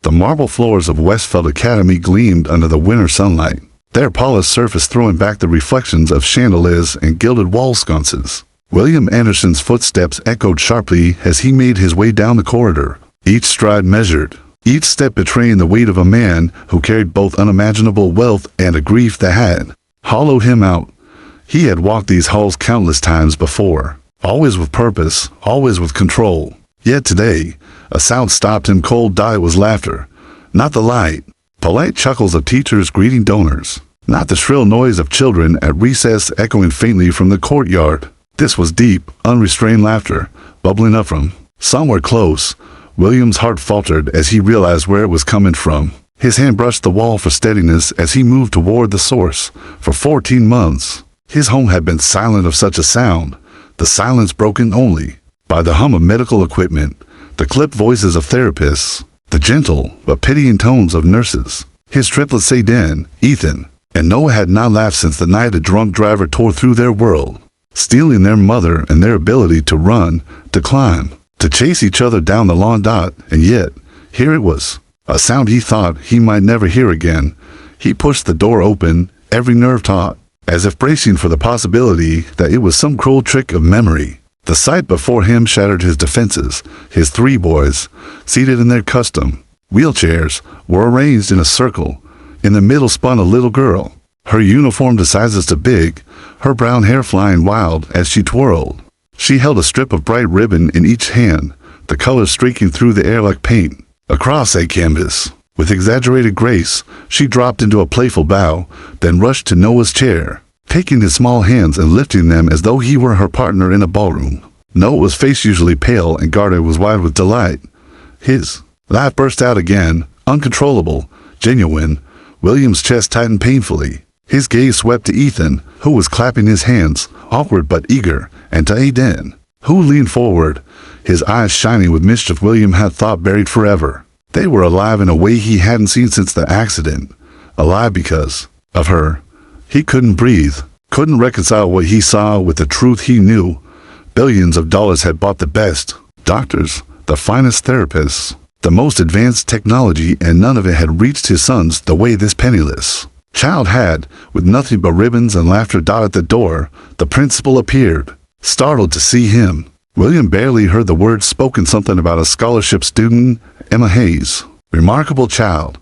The marble floors of Westfield Academy gleamed under the winter sunlight, their polished surface throwing back the reflections of chandeliers and gilded wall sconces. William Anderson's footsteps echoed sharply as he made his way down the corridor, each stride measured, each step betraying the weight of a man who carried both unimaginable wealth and a grief that had hollowed him out. He had walked these halls countless times before, always with purpose, always with control. Yet today, a sound stopped him cold. It was laughter, not the light, polite chuckles of teachers greeting donors, not the shrill noise of children at recess echoing faintly from the courtyard. This was deep, unrestrained laughter, bubbling up from somewhere close. William's heart faltered as he realized where it was coming from. His hand brushed the wall for steadiness as he moved toward the source. For 14 months, his home had been silent of such a sound, the silence broken only by the hum of medical equipment, the clipped voices of therapists, the gentle but pitying tones of nurses. His triplets Aiden, Ethan, and Noah had not laughed since the night a drunk driver tore through their world, stealing their mother and their ability to run, to climb, to chase each other down the lawn. And yet, here it was, a sound he thought he might never hear again. He pushed the door open, every nerve taut, as if bracing for the possibility that it was some cruel trick of memory. The sight before him shattered his defenses. His 3 boys, seated in their custom wheelchairs, were arranged in a circle. In the middle spun a little girl, her uniform the sizes too big, her brown hair flying wild as she twirled. She held a strip of bright ribbon in each hand, the colors streaking through the air like paint. Across a canvas, with exaggerated grace, she dropped into a playful bow, then rushed to Noah's chair, taking his small hands and lifting them as though he were her partner in a ballroom. Noah's face, usually pale and guarded, was wide with delight. His laugh burst out again, uncontrollable, genuine. William's chest tightened painfully. His gaze swept to Ethan, who was clapping his hands, awkward but eager, and to Aiden, who leaned forward, his eyes shining with mischief William had thought buried forever. They were alive in a way he hadn't seen since the accident. Alive because of her. He couldn't breathe, couldn't reconcile what he saw with the truth he knew. Billions of dollars had bought the best doctors, the finest therapists, the most advanced technology, and none of it had reached his sons the way this penniless child had. With nothing but ribbons and laughter. At the door, the principal appeared, startled to see him. William barely heard the words spoken, something about a scholarship student, Emma Hayes. Remarkable child.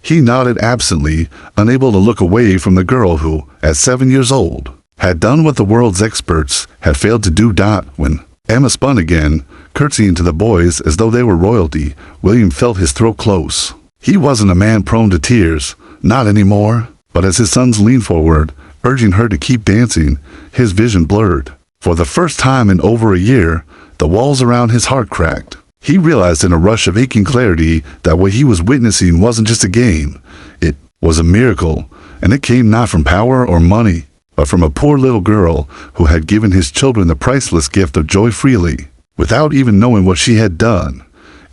He nodded absently, unable to look away from the girl who, at 7 years old, had done what the world's experts had failed to do. When Emma spun again, curtsying to the boys as though they were royalty, William felt his throat close. He wasn't a man prone to tears, not anymore. But as his sons leaned forward, urging her to keep dancing, his vision blurred. For the first time in over a year, the walls around his heart cracked. He realized in a rush of aching clarity that what he was witnessing wasn't just a game. It was a miracle, and it came not from power or money, but from a poor little girl who had given his children the priceless gift of joy freely, without even knowing what she had done.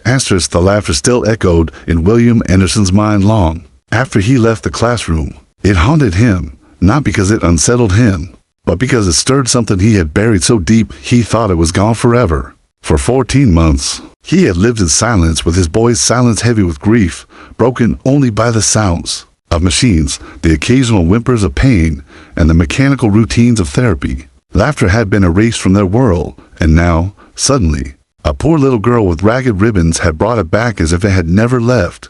Asterisk, the laughter still echoed in William Anderson's mind long after he left the classroom. It haunted him, not because it unsettled him, but because it stirred something he had buried so deep he thought it was gone forever. For 14 months, he had lived in silence, with his boys' silence heavy with grief, broken only by the sounds of machines, the occasional whimpers of pain, and the mechanical routines of therapy. Laughter had been erased from their world, and now, suddenly, a poor little girl with ragged ribbons had brought it back as if it had never left.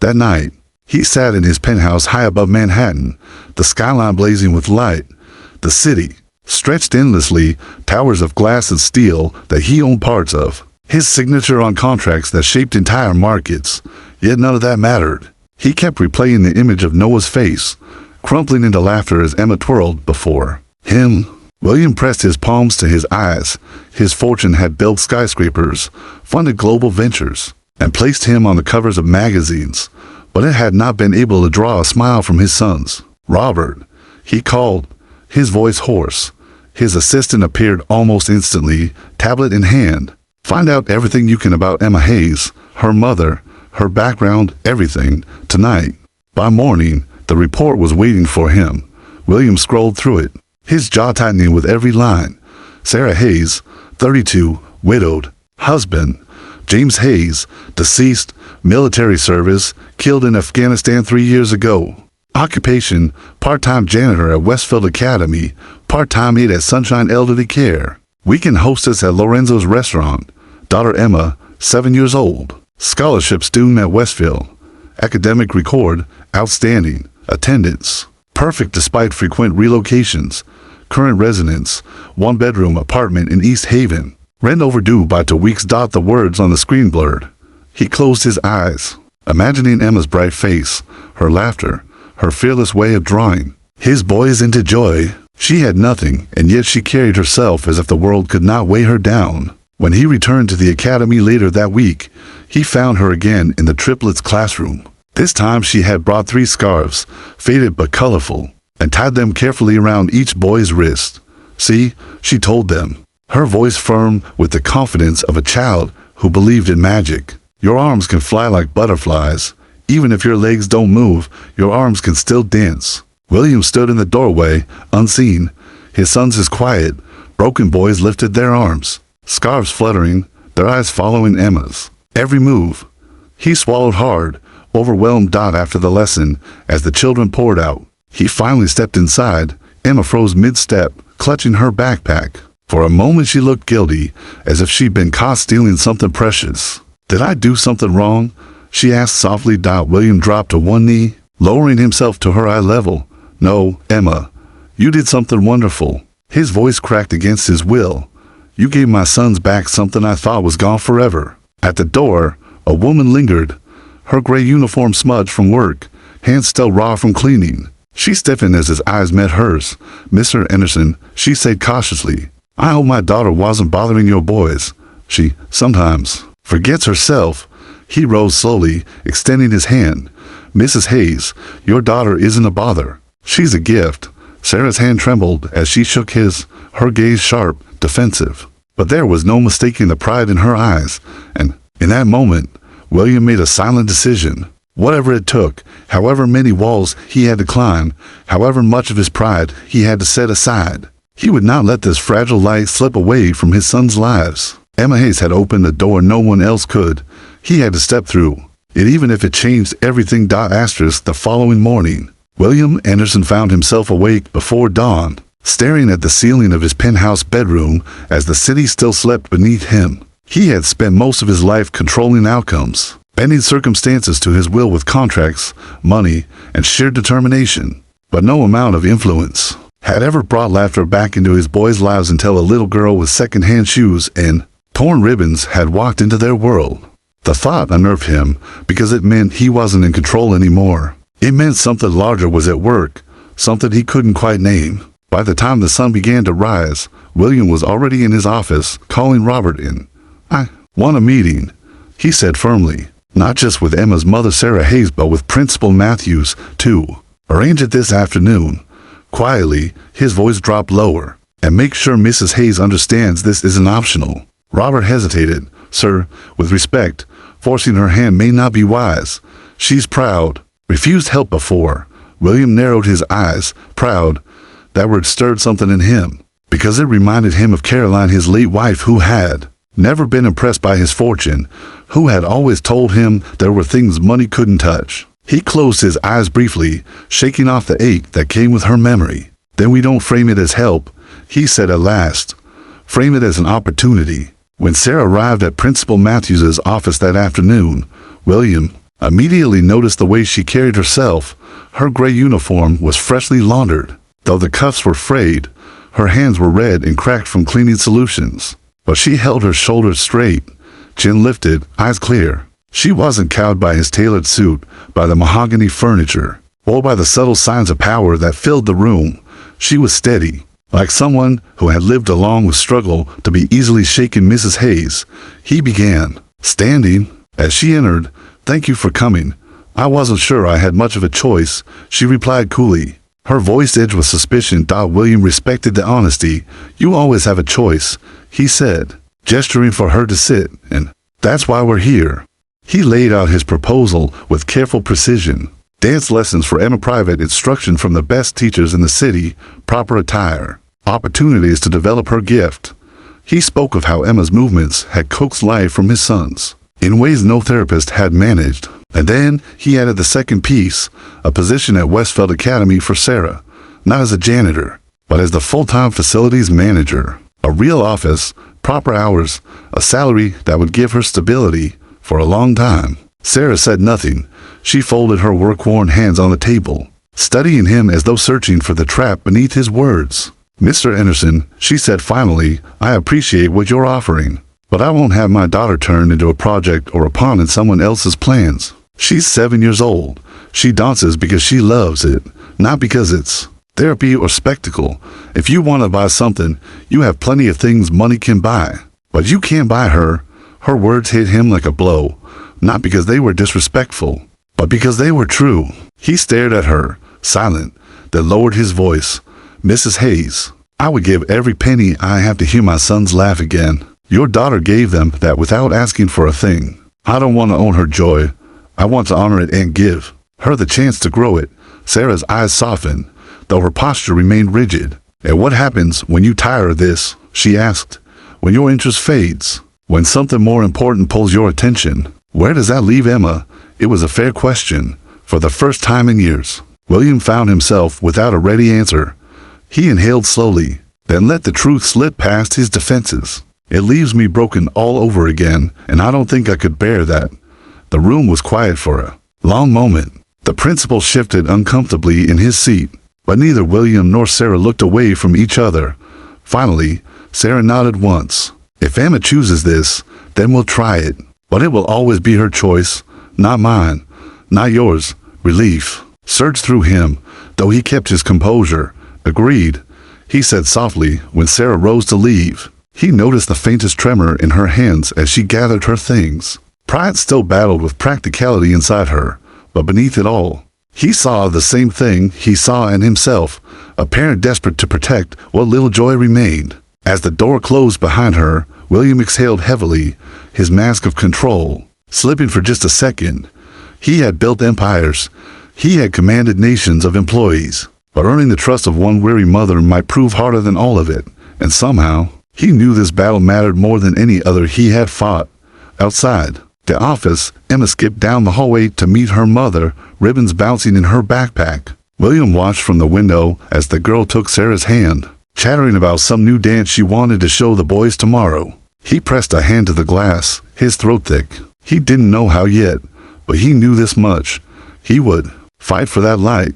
That night, he sat in his penthouse high above Manhattan, the skyline blazing with light. The city stretched endlessly, towers of glass and steel that he owned parts of, his signature on contracts that shaped entire markets. Yet none of that mattered. He kept replaying the image of Noah's face, crumpling into laughter as Emma twirled before him. William pressed his palms to his eyes. His fortune had built skyscrapers, funded global ventures, and placed him on the covers of magazines. But it had not been able to draw a smile from his sons. Robert, he called, his voice hoarse. His assistant appeared almost instantly, tablet in hand. Find out everything you can about Emma Hayes, her mother, her background, everything, tonight. By morning, the report was waiting for him. William scrolled through it, his jaw tightening with every line. Sarah Hayes, 32, widowed, husband, James Hayes, deceased, Military service, killed in Afghanistan 3 years ago. Occupation, part-time janitor at Westfield Academy, part-time aide at Sunshine Elderly Care. Weekend hostess at Lorenzo's Restaurant. Daughter Emma, 7 years old. Scholarship student at Westfield. Academic record, outstanding. Attendance, perfect despite frequent relocations. Current residence, 1-bedroom apartment in East Haven. Rent overdue by 2 weeks. The words on the screen blurred. He closed his eyes, imagining Emma's bright face, her laughter, her fearless way of drawing. His boys into joy. She had nothing, and yet she carried herself as if the world could not weigh her down. When he returned to the academy later that week, he found her again in the triplets' classroom. This time she had brought 3 scarves, faded but colorful, and tied them carefully around each boy's wrist. See, she told them, her voice firm with the confidence of a child who believed in magic. Your arms can fly like butterflies. Even if your legs don't move, your arms can still dance. William stood in the doorway, unseen. His sons as quiet, broken boys lifted their arms, scarves fluttering, their eyes following Emma's every move. He swallowed hard, overwhelmed. After the lesson, as the children poured out, he finally stepped inside. Emma froze mid-step, clutching her backpack. For a moment she looked guilty, as if she'd been caught stealing something precious. Did I do something wrong? She asked softly. William dropped to one knee, lowering himself to her eye level. No, Emma, you did something wonderful. His voice cracked against his will. You gave my sons back something I thought was gone forever. At the door, a woman lingered, her gray uniform smudged from work, hands still raw from cleaning. She stiffened as his eyes met hers. Mr. Anderson, she said cautiously, I hope my daughter wasn't bothering your boys. She sometimes forgets herself. He rose slowly, extending his hand. Mrs. Hayes, your daughter isn't a bother. She's a gift. Sarah's hand trembled as she shook his, her gaze sharp, defensive. But there was no mistaking the pride in her eyes, and in that moment, William made a silent decision. Whatever it took, however many walls he had to climb, however much of his pride he had to set aside, he would not let this fragile light slip away from his sons' lives. Emma Hayes had opened a door no one else could. He had to step through it, even if it changed everything. The following morning, William Anderson found himself awake before dawn, staring at the ceiling of his penthouse bedroom as the city still slept beneath him. He had spent most of his life controlling outcomes, bending circumstances to his will with contracts, money, and sheer determination. But no amount of influence had ever brought laughter back into his boys' lives until a little girl with second-hand shoes and torn ribbons had walked into their world. The thought unnerved him because it meant he wasn't in control anymore. It meant something larger was at work, something he couldn't quite name. By the time the sun began to rise, William was already in his office, calling Robert in. I want a meeting, he said firmly. Not just with Emma's mother Sarah Hayes, but with Principal Matthews, too. Arrange it this afternoon. Quietly, his voice dropped lower. And make sure Mrs. Hayes understands this isn't optional. Robert hesitated. Sir, with respect, forcing her hand may not be wise. She's proud. Refused help before. William narrowed his eyes. Proud. That word stirred something in him, because it reminded him of Caroline, his late wife, who had never been impressed by his fortune, who had always told him there were things money couldn't touch. He closed his eyes briefly, shaking off the ache that came with her memory. Then we don't frame it as help, he said at last. Frame it as an opportunity. When Sarah arrived at Principal Matthews's office that afternoon, William immediately noticed the way she carried herself. Her gray uniform was freshly laundered. Though the cuffs were frayed, her hands were red and cracked from cleaning solutions. But she held her shoulders straight, chin lifted, eyes clear. She wasn't cowed by his tailored suit, by the mahogany furniture, or by the subtle signs of power that filled the room. She was steady, like someone who had lived along with struggle to be easily shaken. Mrs. Hayes, he began, standing. As she entered, thank you for coming. I wasn't sure I had much of a choice, she replied coolly. Her voice edged with suspicion. William respected the honesty. You always have a choice, he said, gesturing for her to sit, and that's why we're here. He laid out his proposal with careful precision. Dance lessons for Emma, private instruction from the best teachers in the city, proper attire, opportunities to develop her gift. He spoke of how Emma's movements had coaxed life from his sons, in ways no therapist had managed. And then he added the second piece, a position at Westfield Academy for Sarah, not as a janitor, but as the full-time facilities manager. A real office, proper hours, a salary that would give her stability for a long time. Sarah said nothing. She folded her work-worn hands on the table, studying him as though searching for the trap beneath his words. "Mr. Anderson," she said finally, "I appreciate what you're offering, but I won't have my daughter turned into a project or a pawn in someone else's plans. She's 7 years old. She dances because she loves it, not because it's therapy or spectacle. If you want to buy something, you have plenty of things money can buy. But you can't buy her." Her words hit him like a blow, not because they were disrespectful, but because they were true. He stared at her, silent, then lowered his voice. "Mrs. Hayes, I would give every penny I have to hear my sons laugh again. Your daughter gave them that without asking for a thing. I don't want to own her joy. I want to honor it and give her the chance to grow it." Sarah's eyes softened, though her posture remained rigid. "And what happens when you tire of this?" she asked. "When your interest fades? When something more important pulls your attention? Where does that leave Emma?" It was a fair question. For the first time in years, William found himself without a ready answer. He inhaled slowly, then let the truth slip past his defenses. "It leaves me broken all over again, and I don't think I could bear that." The room was quiet for a long moment. The principal shifted uncomfortably in his seat, but neither William nor Sarah looked away from each other. Finally, Sarah nodded once. "If Emma chooses this, then we'll try it. But it will always be her choice, not mine, not yours." Relief surged through him, though he kept his composure. "Agreed," he said softly when Sarah rose to leave. He noticed the faintest tremor in her hands as she gathered her things. Pride still battled with practicality inside her, but beneath it all, he saw the same thing he saw in himself, a parent desperate to protect what little joy remained. As the door closed behind her, William exhaled heavily, his mask of control slipping for just a second. He had built empires. He had commanded nations of employees. But earning the trust of one weary mother might prove harder than all of it. And somehow, he knew this battle mattered more than any other he had fought. Outside the office, Emma skipped down the hallway to meet her mother, ribbons bouncing in her backpack. William watched from the window as the girl took Sarah's hand, chattering about some new dance she wanted to show the boys tomorrow. He pressed a hand to the glass, his throat thick. He didn't know how yet, but he knew this much. He would fight for that light.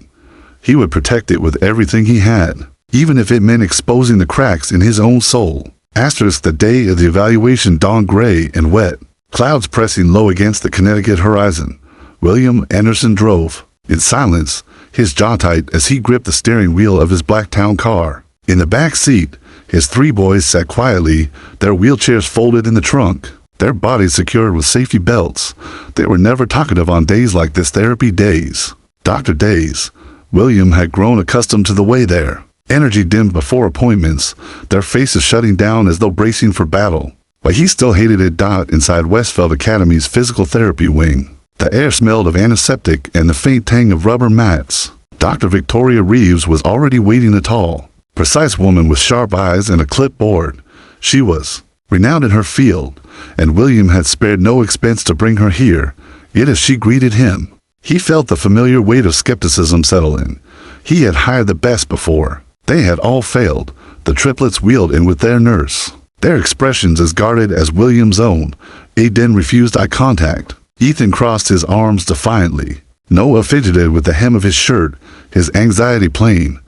He would protect it with everything he had, even if it meant exposing the cracks in his own soul. Asterisk, the day of the evaluation dawned gray and wet, clouds pressing low against the Connecticut horizon. William Anderson drove, in silence, his jaw tight as he gripped the steering wheel of his Blacktown car. In the back seat, his 3 boys sat quietly, their wheelchairs folded in the trunk, their bodies secured with safety belts. They were never talkative on days like this, therapy days, doctor days. William had grown accustomed to the way there. Energy dimmed before appointments, their faces shutting down as though bracing for battle. But he still hated it. Inside Westfield Academy's physical therapy wing, the air smelled of antiseptic and the faint tang of rubber mats. Dr. Victoria Reeves was already waiting, a tall, precise woman with sharp eyes and a clipboard. She was renowned in her field, and William had spared no expense to bring her here. Yet as she greeted him, he felt the familiar weight of skepticism settle in. He had hired the best before. They had all failed. The triplets wheeled in with their nurse, their expressions as guarded as William's own. Aiden refused eye contact. Ethan crossed his arms defiantly. Noah fidgeted with the hem of his shirt, his anxiety plain.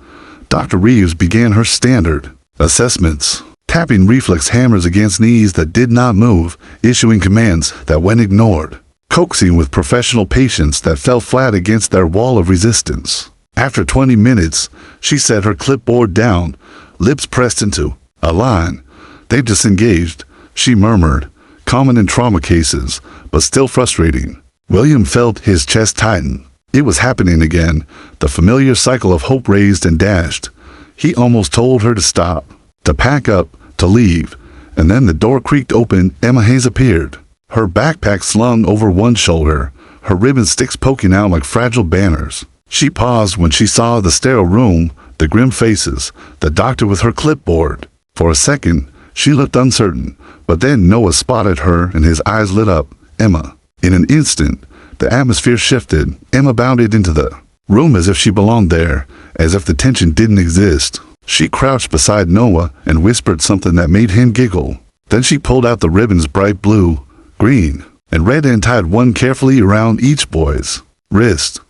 Dr. Reeves began her standard assessments, tapping reflex hammers against knees that did not move, issuing commands that went ignored, coaxing with professional patience that fell flat against their wall of resistance. After 20 minutes, she set her clipboard down, lips pressed into a line. "They've disengaged," she murmured, common in trauma cases, but still frustrating. William felt his chest tighten. It was happening again, the familiar cycle of hope raised and dashed. He almost told her to stop, to pack up, to leave, and then the door creaked open. Emma Hayes appeared, her backpack slung over one shoulder, her ribbon sticks poking out like fragile banners. She paused when she saw the sterile room, the grim faces, the doctor with her clipboard. For a second, she looked uncertain, but then Noah spotted her and his eyes lit up. Emma. In an instant, the atmosphere shifted. Emma bounded into the room as if she belonged there, as if the tension didn't exist. She crouched beside Noah and whispered something that made him giggle. Then she pulled out the ribbons, bright blue, green, and red, and tied one carefully around each boy's wrist.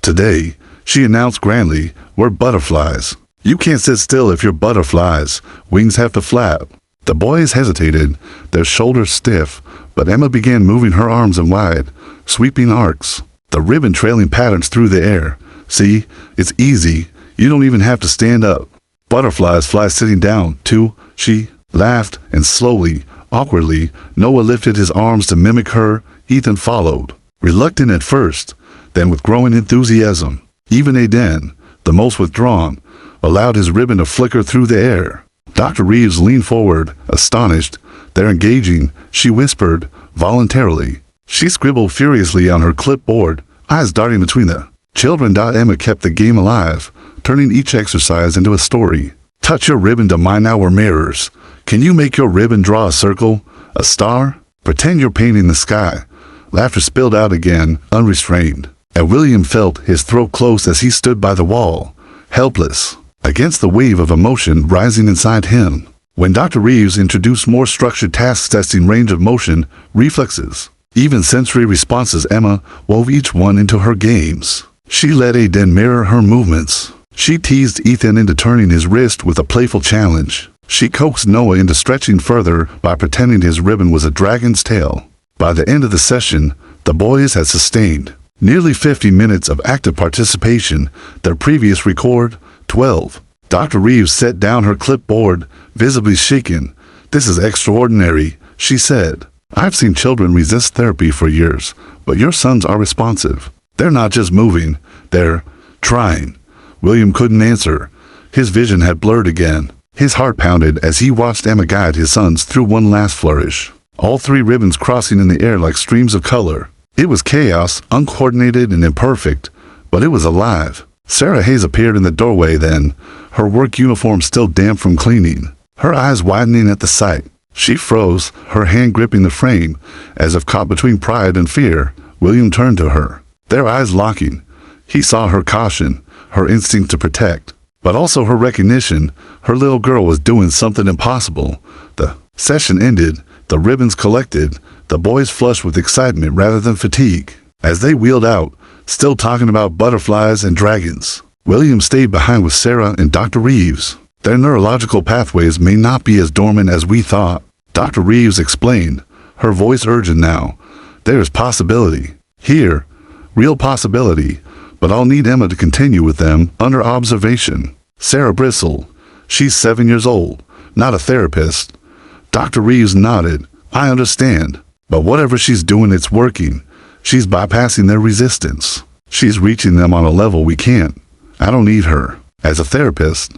"Today," she announced grandly, "we're butterflies. You can't sit still if you're butterflies. Wings have to flap." The boys hesitated, their shoulders stiff, but Emma began moving her arms in wide, sweeping arcs, the ribbon trailing patterns through the air. "See, it's easy. You don't even have to stand up. Butterflies fly sitting down, too," she laughed, and slowly, awkwardly, Noah lifted his arms to mimic her. Ethan followed, reluctant at first, then with growing enthusiasm. Even Aiden, the most withdrawn, allowed his ribbon to flicker through the air. Dr. Reeves leaned forward, astonished. "They're engaging," she whispered, voluntarily. She scribbled furiously on her clipboard, eyes darting between the children. Emma kept the game alive, turning each exercise into a story. "Touch your ribbon to mine our mirrors. Can you make your ribbon draw a circle? A star? Pretend you're painting the sky." Laughter spilled out again, unrestrained, and William felt his throat close as he stood by the wall, helpless, against the wave of emotion rising inside him. When Dr. Reeves introduced more structured tasks testing range of motion, reflexes, even sensory responses, Emma wove each one into her games. She let Aiden mirror her movements. She teased Ethan into turning his wrist with a playful challenge. She coaxed Noah into stretching further by pretending his ribbon was a dragon's tail. By the end of the session, the boys had sustained nearly 50 minutes of active participation, their previous record, 12. Dr. Reeves set down her clipboard, visibly shaken. "This is extraordinary," she said. "I've seen children resist therapy for years, but your sons are responsive. They're not just moving, they're trying." William couldn't answer. His vision had blurred again. His heart pounded as he watched Emma guide his sons through one last flourish, all three ribbons crossing in the air like streams of color. It was chaos, uncoordinated and imperfect, but it was alive. Sarah Hayes appeared in the doorway then, her work uniform still damp from cleaning, her eyes widening at the sight. She froze, her hand gripping the frame, as if caught between pride and fear. William turned to her, their eyes locking. He saw her caution, her instinct to protect, but also her recognition. Her little girl was doing something impossible. The session ended, the ribbons collected, the boys flushed with excitement rather than fatigue. As they wheeled out, still talking about butterflies and dragons, William stayed behind with Sarah and Dr. Reeves. "Their neurological pathways may not be as dormant as we thought," Dr. Reeves explained, her voice urgent now. "There is possibility here, real possibility, but I'll need Emma to continue with them under observation." Sarah bristled. "She's 7 years old, not a therapist." Dr. Reeves nodded. "I understand, but whatever she's doing, it's working. She's bypassing their resistance. She's reaching them on a level we can't. I don't need her as a therapist.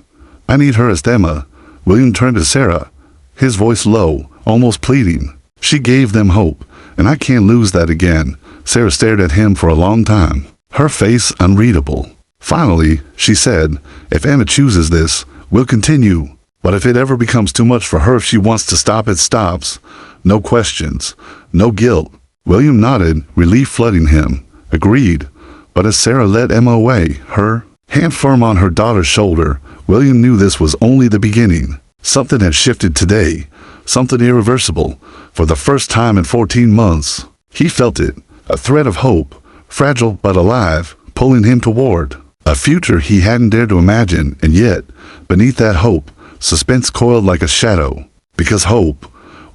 I need her as Emma." William turned to Sarah, his voice low, almost pleading. "She gave them hope, and I can't lose that again." Sarah stared at him for a long time, her face unreadable. Finally, she said, "If Emma chooses this, we'll continue. But if it ever becomes too much for her, if she wants to stop, it stops. No questions, no guilt." William nodded, relief flooding him. "Agreed." But as Sarah led Emma away, her hand firm on her daughter's shoulder, William knew this was only the beginning. Something had shifted today, something irreversible. For the first time in 14 months, he felt it, a thread of hope, fragile but alive, pulling him toward a future he hadn't dared to imagine. And yet, beneath that hope, suspense coiled like a shadow. Because hope,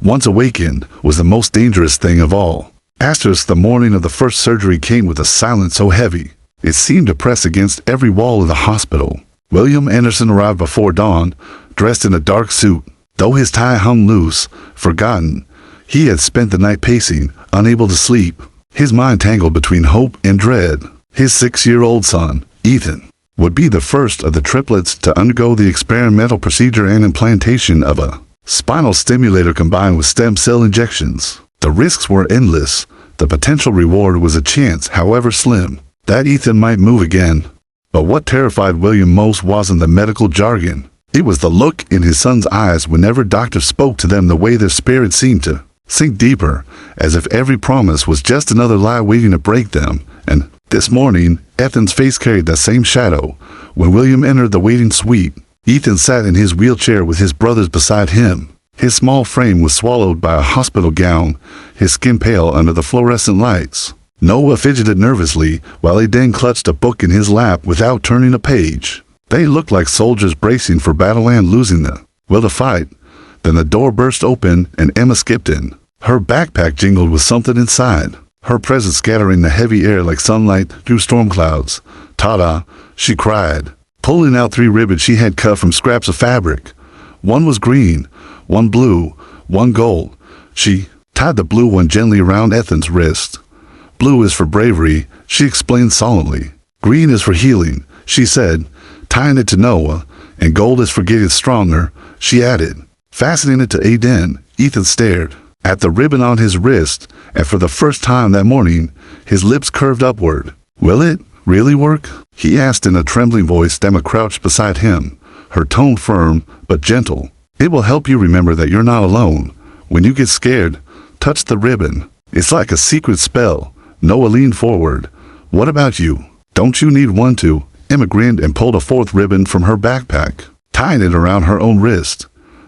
once awakened, was the most dangerous thing of all. The morning of the first surgery came with a silence so heavy, it seemed to press against every wall of the hospital. William Anderson arrived before dawn, dressed in a dark suit. Though his tie hung loose, forgotten, he had spent the night pacing, unable to sleep, his mind tangled between hope and dread. His 6-year-old son, Ethan, would be the first of the triplets to undergo the experimental procedure and implantation of a spinal stimulator combined with stem cell injections. The risks were endless. The potential reward was a chance, however slim, that Ethan might move again. But what terrified William most wasn't the medical jargon. It was the look in his son's eyes whenever doctors spoke to them, the way their spirits seemed to sink deeper, as if every promise was just another lie waiting to break them. And this morning, Ethan's face carried that same shadow. When William entered the waiting suite, Ethan sat in his wheelchair with his brothers beside him. His small frame was swallowed by a hospital gown, his skin pale under the fluorescent lights. Noah fidgeted nervously while Aiden clutched a book in his lap without turning a page. They looked like soldiers bracing for battle and losing the will to fight. Then the door burst open and Emma skipped in. Her backpack jingled with something inside, her presence scattering the heavy air like sunlight through storm clouds. "Ta-da!" she cried, pulling out 3 ribbons she had cut from scraps of fabric. One was green, one blue, one gold. She tied the blue one gently around Ethan's wrist. "Blue is for bravery," she explained solemnly. "Green is for healing," she said, tying it to Noah. "And gold is for getting stronger," she added. Fastening it to Aiden, Ethan stared at the ribbon on his wrist, and for the first time that morning, his lips curved upward. "Will it really work?" he asked in a trembling voice. Emma crouched beside him, her tone firm but gentle. "It will help you remember that you're not alone. When you get scared, touch the ribbon. It's like a secret spell." Noah leaned forward. "What about you? Don't you need one too?" Emma grinned and pulled a 4th ribbon from her backpack, tying it around her own wrist.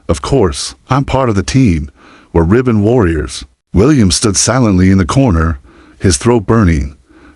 "Of course, I'm part of the team. We're ribbon warriors." William stood silently in the corner, his throat burning.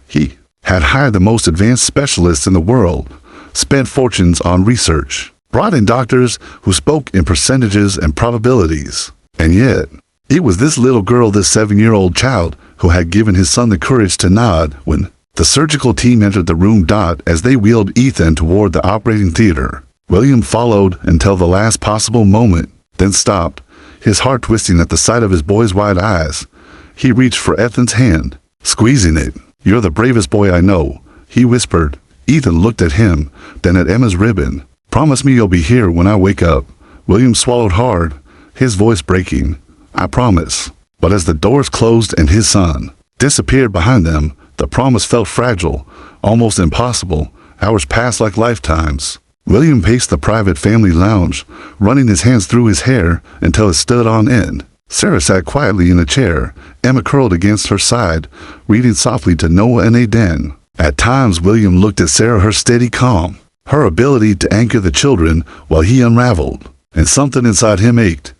He had hired the most advanced specialists in the world, spent fortunes on research, brought in doctors who spoke in percentages and probabilities. And yet, it was this little girl, this 7-year-old child, who had given his son the courage to nod when the surgical team entered the room. As they wheeled Ethan toward the operating theater, William followed until the last possible moment, then stopped, his heart twisting at the sight of his boy's wide eyes. He reached for Ethan's hand, squeezing it. "You're the bravest boy I know," he whispered. Ethan looked at him, then at Emma's ribbon. "Promise me you'll be here when I wake up." William swallowed hard, his voice breaking. "I promise." But as the doors closed and his son disappeared behind them, the promise felt fragile, almost impossible. Hours passed like lifetimes. William paced the private family lounge, running his hands through his hair until it stood on end. Sarah sat quietly in a chair, Emma curled against her side, reading softly to Noah and Aiden. At times William looked at Sarah, her steady calm, her ability to anchor the children while he unraveled, and something inside him ached.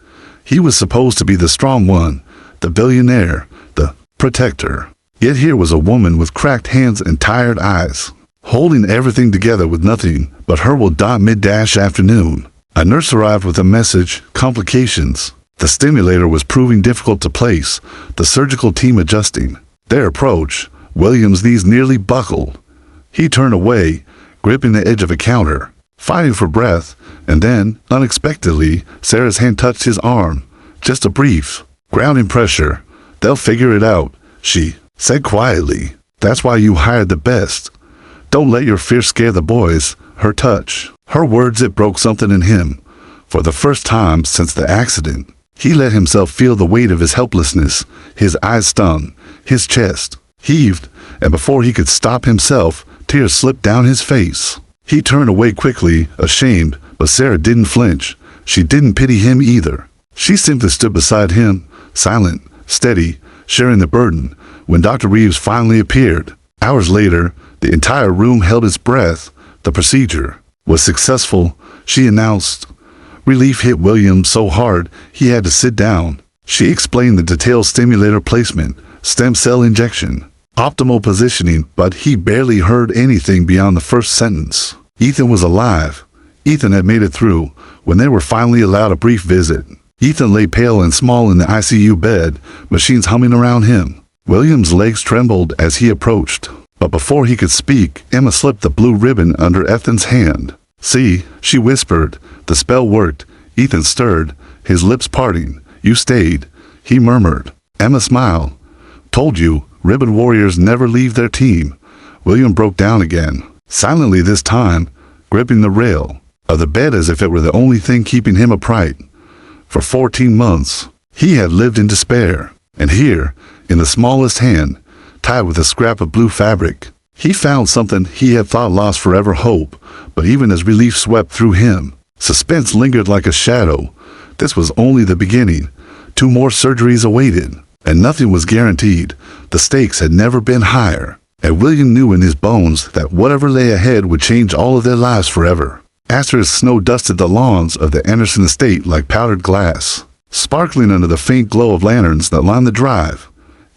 He was supposed to be the strong one, the billionaire, the protector. Yet here was a woman with cracked hands and tired eyes, holding everything together with nothing but her will. Mid-afternoon, a nurse arrived with a message: complications. The stimulator was proving difficult to place, the surgical team adjusting. Their approach, William's knees nearly buckled. He turned away, gripping the edge of a counter, fighting for breath, and then, unexpectedly, Sarah's hand touched his arm. Just a brief, grounding pressure. "They'll figure it out," she said quietly. "That's why you hired the best. Don't let your fear scare the boys." Her touch, her words, it broke something in him. For the first time since the accident, he let himself feel the weight of his helplessness. His eyes stung, his chest heaved, and before he could stop himself, tears slipped down his face. He turned away quickly, ashamed, but Sarah didn't flinch. She didn't pity him either. She simply stood beside him, silent, steady, sharing the burden. When Dr. Reeves finally appeared, hours later, the entire room held its breath. The procedure was successful, she announced. Relief hit William so hard he had to sit down. She explained the detailed stimulator placement, stem cell injection, optimal positioning, but he barely heard anything beyond the first sentence. Ethan was alive. Ethan had made it through. When they were finally allowed a brief visit, Ethan lay pale and small in the ICU bed, machines humming around him. William's legs trembled as he approached. But before he could speak, Emma slipped the blue ribbon under Ethan's hand. "See," she whispered. "The spell worked." Ethan stirred, his lips parting. "You stayed," he murmured. Emma smiled. "Told you, ribbon warriors never leave their team." William broke down again, silently this time, gripping the rail of the bed as if it were the only thing keeping him upright. For 14 months, he had lived in despair. And here, in the smallest hand, tied with a scrap of blue fabric, he found something he had thought lost forever: hope. But even as relief swept through him, suspense lingered like a shadow. This was only the beginning. 2 more surgeries awaited, and nothing was guaranteed. The stakes had never been higher, and William knew in his bones that whatever lay ahead would change all of their lives forever. After his snow dusted the lawns of the Anderson estate like powdered glass, sparkling under the faint glow of lanterns that lined the drive.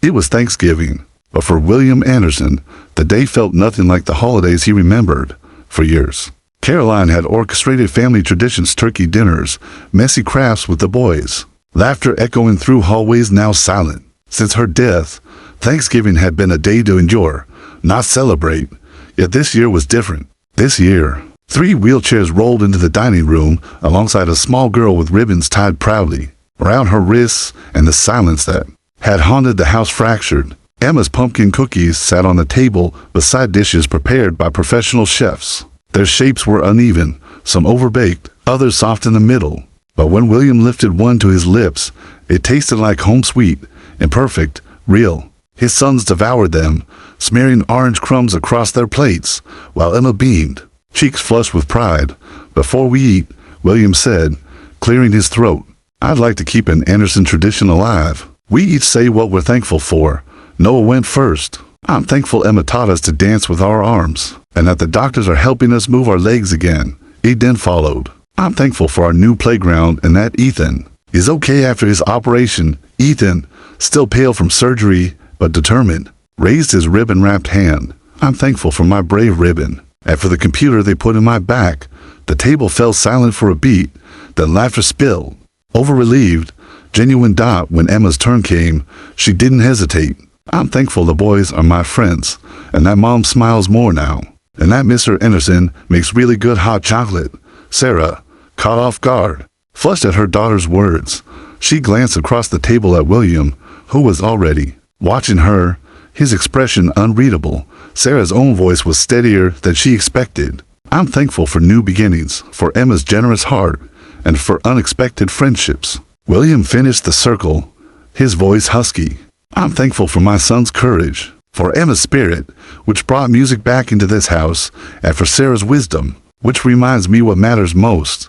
It was Thanksgiving, but for William Anderson, the day felt nothing like the holidays he remembered for years. Caroline had orchestrated family traditions, turkey dinners, messy crafts with the boys, laughter echoing through hallways now silent. Since her death, Thanksgiving had been a day to endure, not celebrate. Yet this year was different. This year, 3 wheelchairs rolled into the dining room alongside a small girl with ribbons tied proudly around her wrists, and the silence that had haunted the house fractured. Emma's pumpkin cookies sat on the table beside dishes prepared by professional chefs. Their shapes were uneven, some overbaked, others soft in the middle. But when William lifted one to his lips, it tasted like home sweet, imperfect, real. His sons devoured them, smearing orange crumbs across their plates, while Emma beamed, cheeks flushed with pride. "Before we eat," William said, clearing his throat, "I'd like to keep an Anderson tradition alive. We each say what we're thankful for." Noah went first. "I'm thankful Emma taught us to dance with our arms, and that the doctors are helping us move our legs again." Eden followed. "I'm thankful for our new playground and that Ethan is okay after his operation." Ethan, still pale from surgery, but determined, raised his ribbon-wrapped hand. "I'm thankful for my brave ribbon, and for the computer they put in my back." The table fell silent for a beat, then laughter spilled. Over-relieved, genuine Dot, when Emma's turn came, she didn't hesitate. "I'm thankful the boys are my friends, and that Mom smiles more now, and that Mr. Anderson makes really good hot chocolate." Sarah, caught off guard, flushed at her daughter's words. She glanced across the table at William, who was already watching her, his expression unreadable. Sarah's own voice was steadier than she expected. "I'm thankful for new beginnings, for Emma's generous heart, and for unexpected friendships." William finished the circle, his voice husky. "I'm thankful for my son's courage, for Emma's spirit, which brought music back into this house, and for Sarah's wisdom, which reminds me what matters most."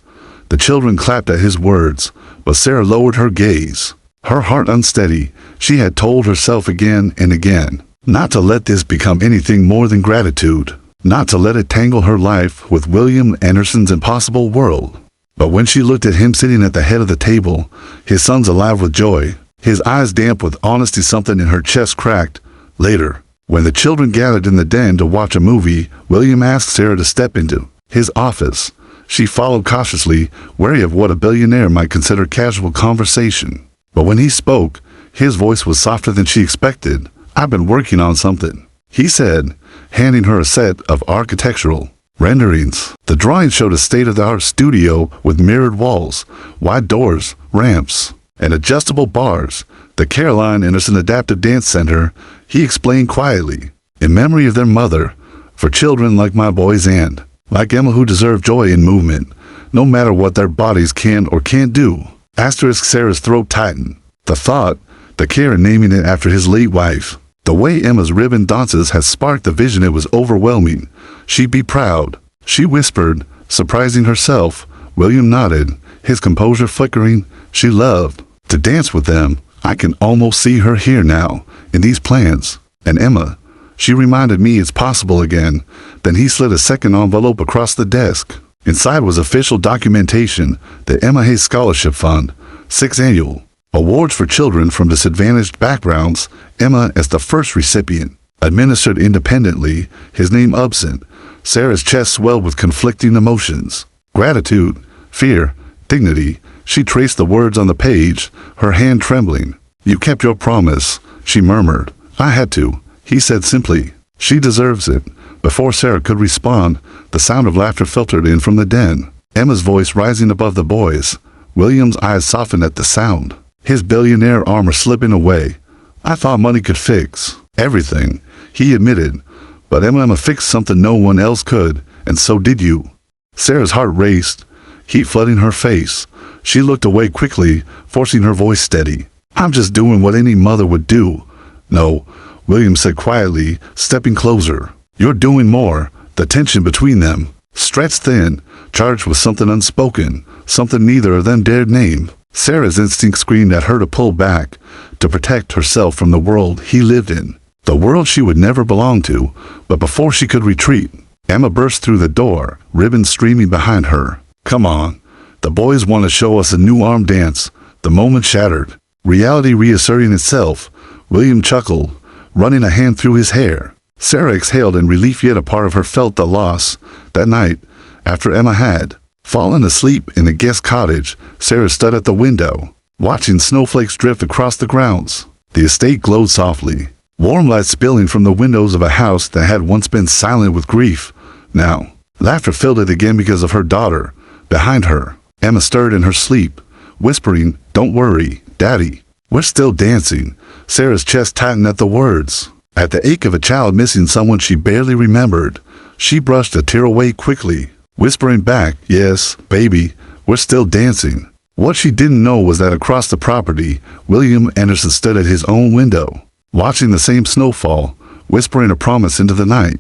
The children clapped at his words, but Sarah lowered her gaze, her heart unsteady. She had told herself again and again not to let this become anything more than gratitude, not to let it tangle her life with William Anderson's impossible world. But when she looked at him sitting at the head of the table, his sons alive with joy, his eyes damp with honesty, something in her chest cracked. Later, when the children gathered in the den to watch a movie, William asked Sarah to step into his office. She followed cautiously, wary of what a billionaire might consider casual conversation. But when he spoke, his voice was softer than she expected. "I've been working on something," he said, handing her a set of architectural renderings. The drawing showed a state-of-the-art studio with mirrored walls, wide doors, ramps, and adjustable bars. "The Caroline Anderson Adaptive Dance Center," he explained quietly, "in memory of their mother, for children like my boys and like Emma who deserve joy in movement, no matter what their bodies can or can't do." Asterisk Sarah's throat tightened. The thought, the care in naming it after his late wife, the way Emma's ribbon dances had sparked the vision, it was overwhelming. "She'd be proud," she whispered, surprising herself. William nodded, his composure flickering. "She loved to dance with them. I can almost see her here now, in these plans. And Emma, she reminded me it's possible again." Then he slid a second envelope across the desk. Inside was official documentation, the Emma Hayes Scholarship Fund, 6th Annual, awards for children from disadvantaged backgrounds, Emma as the first recipient, administered independently, his name absent. Sarah's chest swelled with conflicting emotions. Gratitude, fear, dignity. She traced the words on the page, her hand trembling. "You kept your promise," she murmured. "I had to," he said simply. "She deserves it." Before Sarah could respond, the sound of laughter filtered in from the den, Emma's voice rising above the boys. William's eyes softened at the sound, his billionaire armor slipping away. "I thought money could fix everything," he admitted. "But Emma fixed something no one else could, and so did you." Sarah's heart raced, heat flooding her face. She looked away quickly, forcing her voice steady. "I'm just doing what any mother would do." "No," William said quietly, stepping closer. "You're doing more." The tension between them, stretched thin, charged with something unspoken, something neither of them dared name. Sarah's instinct screamed at her to pull back, to protect herself from the world he lived in, the world she would never belong to. But before she could retreat, Emma burst through the door, ribbons streaming behind her. "Come on. The boys want to show us a new arm dance." The moment shattered, reality reasserting itself. William chuckled, running a hand through his hair. Sarah exhaled in relief, yet a part of her felt the loss. That night, after Emma had fallen asleep in the guest cottage, Sarah stood at the window, watching snowflakes drift across the grounds. The estate glowed softly, warm light spilling from the windows of a house that had once been silent with grief. Now, laughter filled it again because of her daughter. Behind her, Emma stirred in her sleep, whispering, "Don't worry, Daddy. We're still dancing." Sarah's chest tightened at the words. At the ache of a child missing someone she barely remembered, she brushed a tear away quickly, whispering back, "Yes, baby, we're still dancing." What she didn't know was that across the property, William Anderson stood at his own window, watching the same snowfall, whispering a promise into the night.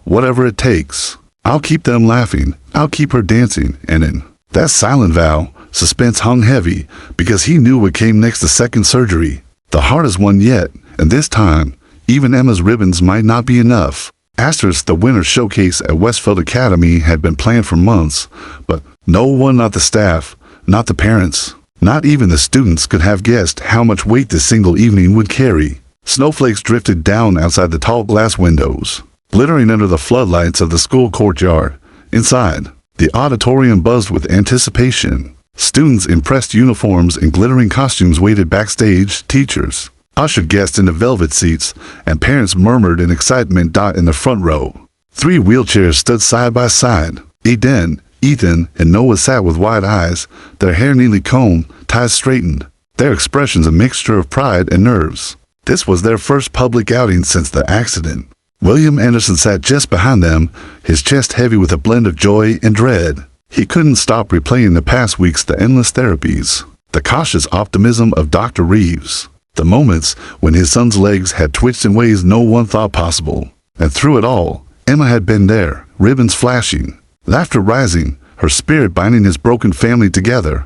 "Whatever it takes, I'll keep them laughing, I'll keep her dancing." And in that silent vow, suspense hung heavy, because he knew what came next: the second surgery, the hardest one yet, and this time, even Emma's ribbons might not be enough. Asterisk, the winter showcase at Westfield Academy had been planned for months, but no one, not the staff, not the parents, not even the students, could have guessed how much weight this single evening would carry. Snowflakes drifted down outside the tall glass windows, glittering under the floodlights of the school courtyard. Inside, the auditorium buzzed with anticipation. Students in pressed uniforms and glittering costumes waited backstage, teachers ushered guests into velvet seats, and parents murmured in excitement. In the front row, 3 wheelchairs stood side by side. Eden, Ethan, and Noah sat with wide eyes, their hair neatly combed, ties straightened, their expressions a mixture of pride and nerves. This was their first public outing since the accident. William Anderson sat just behind them, his chest heavy with a blend of joy and dread. He couldn't stop replaying the past weeks, the endless therapies, the cautious optimism of Dr. Reeves, the moments when his son's legs had twitched in ways no one thought possible. And through it all, Emma had been there, ribbons flashing, laughter rising, her spirit binding his broken family together.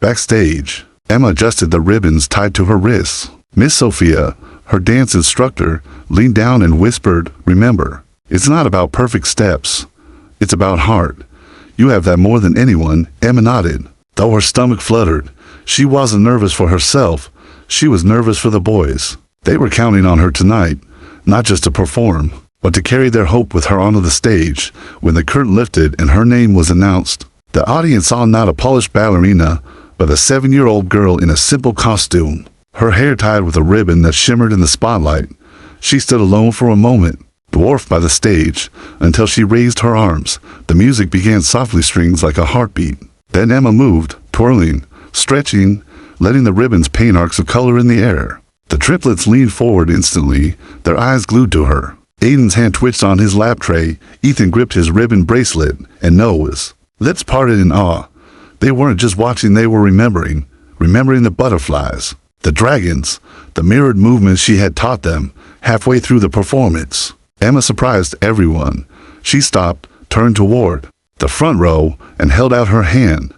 Backstage, Emma adjusted the ribbons tied to her wrists. Miss Sophia, her dance instructor, leaned down and whispered, "Remember, it's not about perfect steps. It's about heart. You have that more than anyone." Emma nodded, though her stomach fluttered. She wasn't nervous for herself. She was nervous for the boys. They were counting on her tonight, not just to perform, but to carry their hope with her onto the stage. When the curtain lifted and her name was announced, the audience saw not a polished ballerina, but a 7-year-old girl in a simple costume, her hair tied with a ribbon that shimmered in the spotlight. She stood alone for a moment, dwarfed by the stage, until she raised her arms. The music began softly, strings like a heartbeat. Then Emma moved, twirling, stretching, letting the ribbons paint arcs of color in the air. The triplets leaned forward instantly, their eyes glued to her. Aiden's hand twitched on his lap tray, Ethan gripped his ribbon bracelet, and Noah's lips parted in awe. They weren't just watching, they were remembering the butterflies, the dragons, the mirrored movements she had taught them. Halfway through the performance, Emma surprised everyone. She stopped, turned toward the front row, and held out her hand.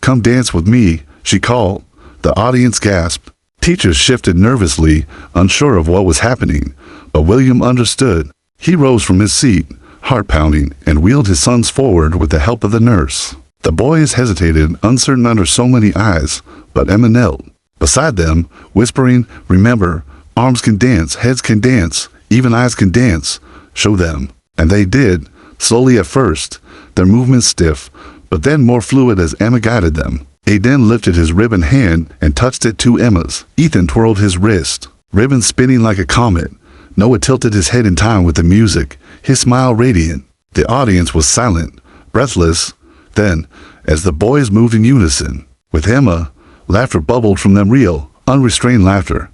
"Come dance with me," she called. The audience gasped. Teachers shifted nervously, unsure of what was happening. But William understood. He rose from his seat, heart pounding, and wheeled his sons forward with the help of the nurse. The boys hesitated, uncertain under so many eyes, but Emma knelt beside them, whispering, "Remember, arms can dance, heads can dance, even eyes can dance. Show them." And they did, slowly at first, their movements stiff, but then more fluid as Emma guided them. Aiden lifted his ribbon hand and touched it to Emma's. Ethan twirled his wrist, ribbon spinning like a comet. Noah tilted his head in time with the music, his smile radiant. The audience was silent, breathless. Then, as the boys moved in unison with Emma, laughter bubbled from them, real, unrestrained laughter.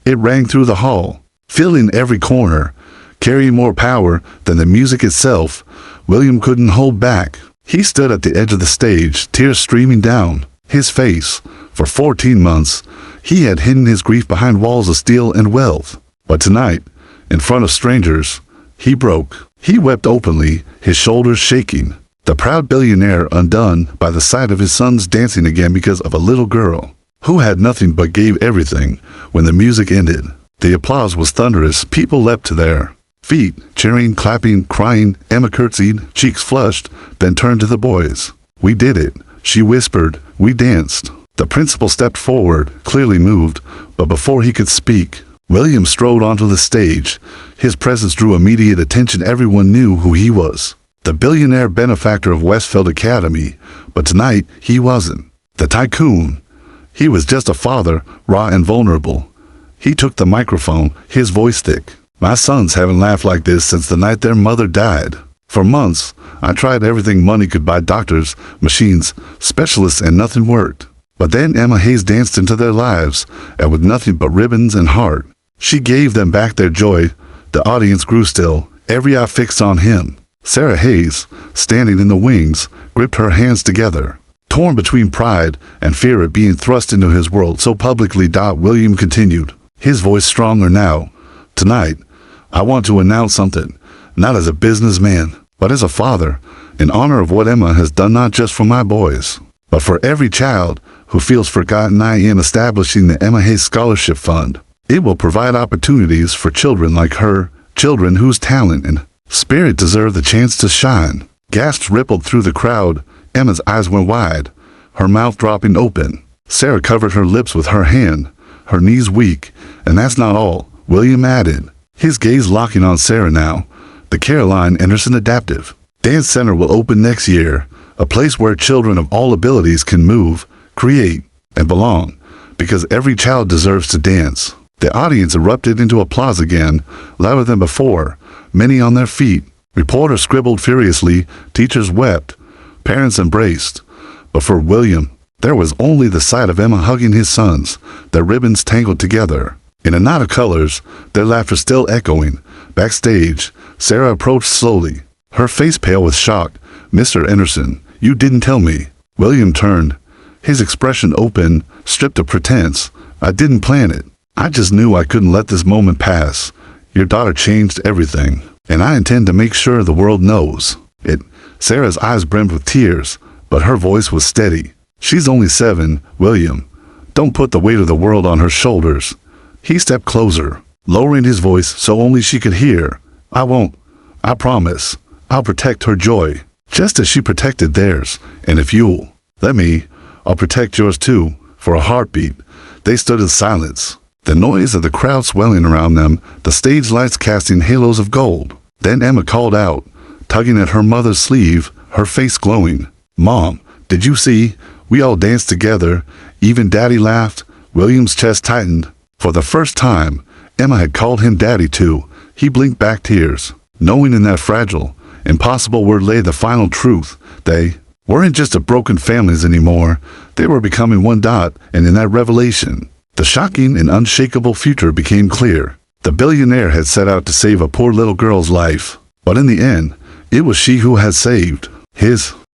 It rang through the hall, filling every corner, carrying more power than the music itself. William couldn't hold back. He stood at the edge of the stage, tears streaming down his face. For 14 months, he had hidden his grief behind walls of steel and wealth. But tonight, in front of strangers, he broke. He wept openly, his shoulders shaking. The proud billionaire undone by the sight of his sons dancing again because of a little girl. who had nothing but gave everything. When the music ended, the applause was thunderous. People leapt to their feet, cheering, clapping, crying. Emma curtsied, cheeks flushed, then turned to the boys. "We did it," she whispered. "We danced." The principal stepped forward, clearly moved, but before he could speak, William strode onto the stage. His presence drew immediate attention. Everyone knew who he was. The billionaire benefactor of Westfield Academy, but tonight he wasn't. The tycoon. He was just a father, raw and vulnerable. He took the microphone, his voice thick. "My sons haven't laughed like this since the night their mother died. For months, I tried everything money could buy, doctors, machines, specialists, and nothing worked. But then Emma Hayes danced into their lives, and with nothing but ribbons and heart. She gave them back their joy." The audience grew still, every eye fixed on him. Sarah Hayes, standing in the wings, gripped her hands together, torn between pride and fear at being thrust into his world so publicly. William continued, his voice stronger now. "Tonight, I want to announce something, not as a businessman, but as a father, in honor of what Emma has done, not just for my boys, but for every child who feels forgotten. I am establishing the Emma Hayes Scholarship Fund. It will provide opportunities for children like her, children whose talent and spirit deserve the chance to shine." Gasps rippled through the crowd. Emma's eyes went wide, her mouth dropping open. Sarah covered her lips with her hand, her knees weak. "And that's not all," William added, his gaze locking on Sarah now. "The Caroline Anderson Adaptive Dance Center will open next year, a place where children of all abilities can move, create, and belong, because every child deserves to dance." The audience erupted into applause again, louder than before, many on their feet. Reporters scribbled furiously, teachers wept, parents embraced. But for William, there was only the sight of Emma hugging his sons, their ribbons tangled together. In a knot of colors, their laughter still echoing. Backstage, Sarah approached slowly, her face pale with shock. "Mr. Anderson, you didn't tell me." William turned, his expression open, stripped of pretense. "I didn't plan it. I just knew I couldn't let this moment pass. Your daughter changed everything, and I intend to make sure the world knows it." Sarah's eyes brimmed with tears, but her voice was steady. "She's only 7, William. Don't put the weight of the world on her shoulders." He stepped closer, lowering his voice so only she could hear. "I won't. I promise. I'll protect her joy, just as she protected theirs. And if you'll let me, I'll protect yours too." For a heartbeat, they stood in silence, the noise of the crowd swelling around them, the stage lights casting halos of gold. Then Emma called out, tugging at her mother's sleeve, her face glowing. "Mom, did you see? We all danced together. Even Daddy laughed." William's chest tightened. For the first time, Emma had called him Daddy too. He blinked back tears, knowing in that fragile, impossible word lay the final truth. They weren't just a broken families anymore. They were becoming one. And in that revelation, the shocking and unshakable future became clear. The billionaire had set out to save a poor little girl's life, but in the end, it was she who had saved his.